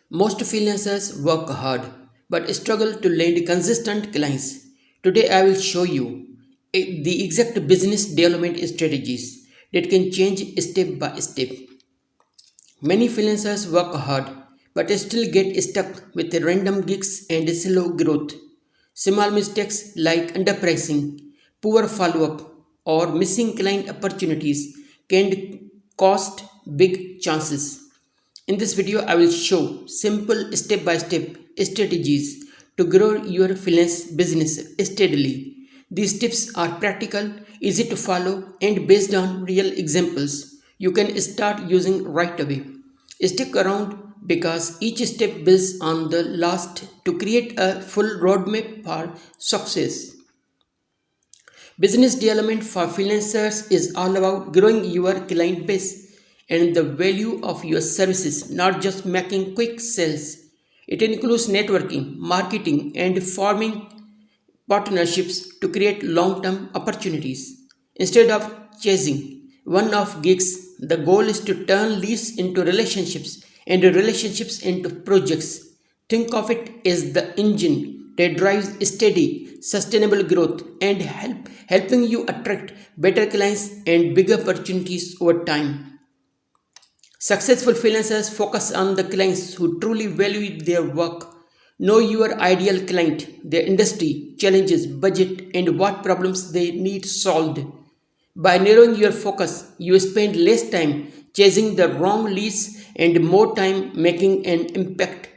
Most freelancers work hard but struggle to land consistent clients. Today, I will show you the exact business development strategies that can change step by step. Many freelancers work hard but still get stuck with random gigs and slow growth. Small mistakes like underpricing, poor follow up, or missing client opportunities can cost big chances. In this video, I will show simple step by step strategies to grow your freelance business steadily. These tips are practical, easy to follow, and based on real examples you can start using right away. Stick around because each step builds on the last to create a full roadmap for success. Business development for freelancers is all about growing your client base and the value of your services, not just making quick sales. It includes networking, marketing, and forming partnerships to create long term opportunities. Instead of chasing one off gigs, the goal is to turn leads into relationships and relationships into projects. Think of it as the engine that drives steady, sustainable growth and helping you attract better clients and bigger opportunities over time. Successful freelancers focus on the clients who truly value their work. Know your ideal client, their industry, challenges, budget, and what problems they need solved. By narrowing your focus, you spend less time chasing the wrong leads and more time making an impact.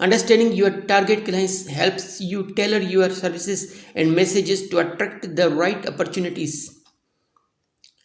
Understanding your target clients helps you tailor your services and messages to attract the right opportunities.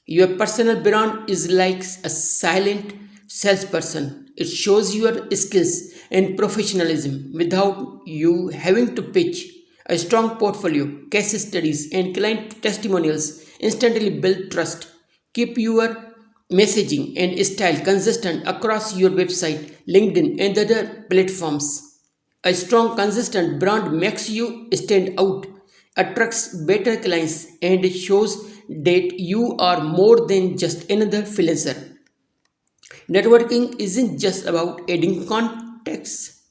Your personal brand is like a silent salesperson. It shows your skills and professionalism without you having to pitch. A strong portfolio, case studies, and client testimonials instantly build trust. Keep your messaging and style consistent across your website, LinkedIn, and other platforms. A strong, consistent brand makes you stand out, attracts better clients, and shows that you are more than just another freelancer. Networking isn't just about adding contacts,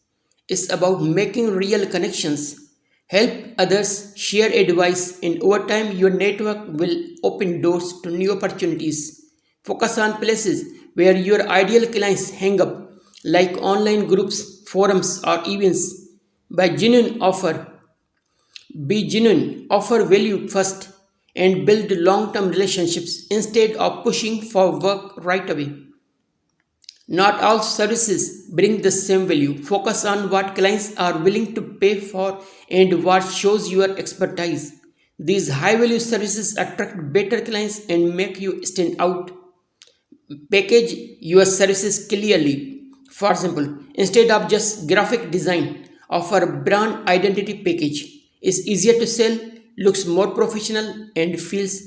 it's about making real connections. Help others, share advice, and over time, your network will open doors to new opportunities. Focus on places where your ideal clients hang up, like online groups, forums, or events. By genuine offer, be genuine, offer value first, and build long term relationships instead of pushing for work right away. Not all services bring the same value. Focus on what clients are willing to pay for and what shows your expertise. These high value services attract better clients and make you stand out. Package your services clearly. For example, instead of just graphic design, offer a brand identity package. It's easier to sell, looks more professional, and feels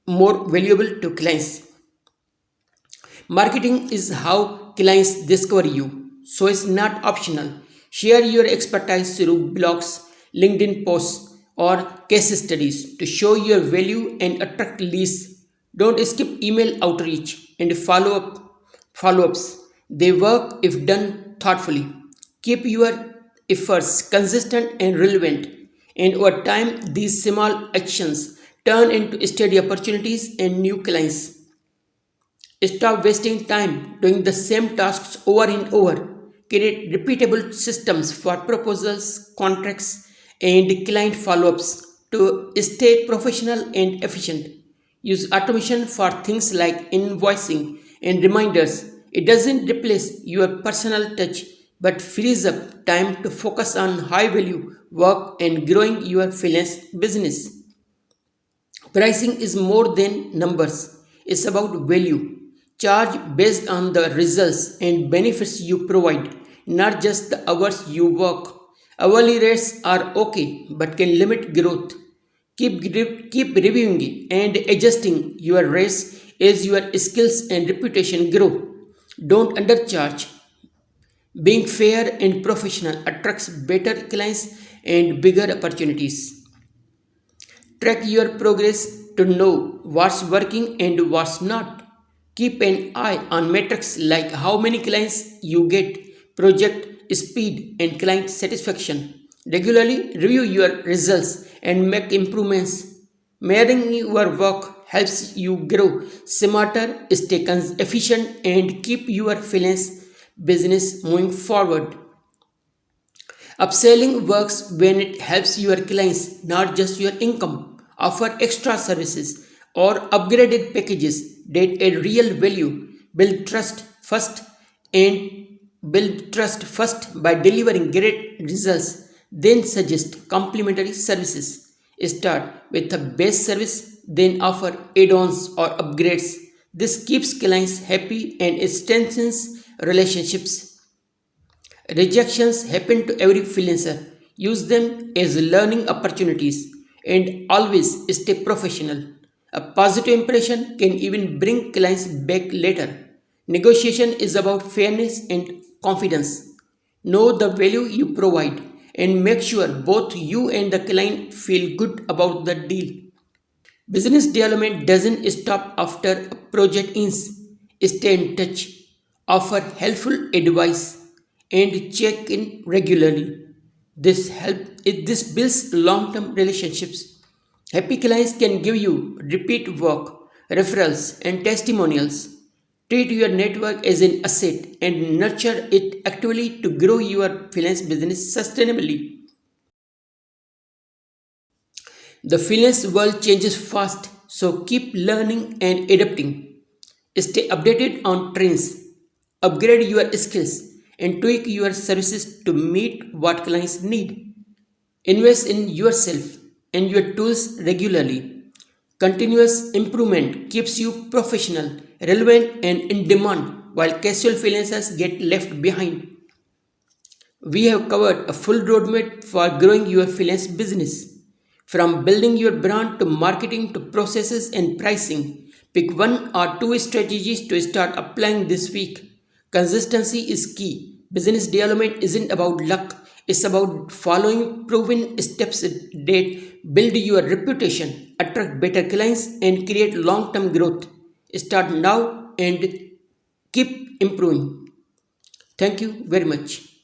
more valuable to clients. Marketing is how clients discover you, so it's not optional. Share your expertise through blogs, LinkedIn posts, or case studies to show your value and attract leads. Don't skip email outreach and follow-ups. They work if done thoughtfully. Keep your efforts consistent and relevant, and over time, these small actions turn into steady opportunities and new clients. Stop wasting time doing the same tasks over and over. Create repeatable systems for proposals, contracts, and client follow ups to stay professional and efficient. Use automation for things like invoicing and reminders. It doesn't replace your personal touch but frees up time to focus on high value work and growing your freelance business. Pricing is more than numbers, it's about value. Charge based on the results and benefits you provide, not just the hours you work. Hourly rates are okay but can limit growth. Keep reviewing and adjusting your rates as your skills and reputation grow. Don't undercharge. Being fair and professional attracts better clients and bigger opportunities. Track your progress to know what's working and what's not. Keep an eye on metrics like how many clients you get, project speed and client satisfaction. Regularly review your results and make improvements. Measuring your work helps you grow smarter, stay efficient, and keep your freelance business moving forward. Upselling works when it helps your clients, not just your income. Offer extra services or upgraded packages that add real value. And build trust first by delivering great results. Then suggest complementary services. Start with a base service, then offer add-ons or upgrades. This keeps clients happy and strengthens relationships. Rejections happen to every freelancer. Use them as learning opportunities and always stay professional. A positive impression can even bring clients back later. Negotiation is about fairness and confidence. Know the value you provide and make sure both you and the client feel good about the deal. Business development doesn't stop after a project ends. Stay in touch, offer helpful advice, and check in regularly. This builds long-term relationships. Happy clients can give you repeat work, referrals, and testimonials. Treat your network as an asset and nurture it actively to grow your freelance business sustainably. The freelance world changes fast, so keep learning and adapting. Stay updated on trends, upgrade your skills, and tweak your services to meet what clients need. Invest in yourself and your tools regularly. Continuous improvement keeps you professional, relevant, and in demand, while casual freelancers get left behind. We have covered a full roadmap for growing your freelance business. From building your brand to marketing to processes and pricing, pick one or two strategies to start applying this week. Consistency is key. Business development isn't about luck, it's about following proven steps that build your reputation, attract better clients, and create long term growth. Start now and keep improving. Thank you very much.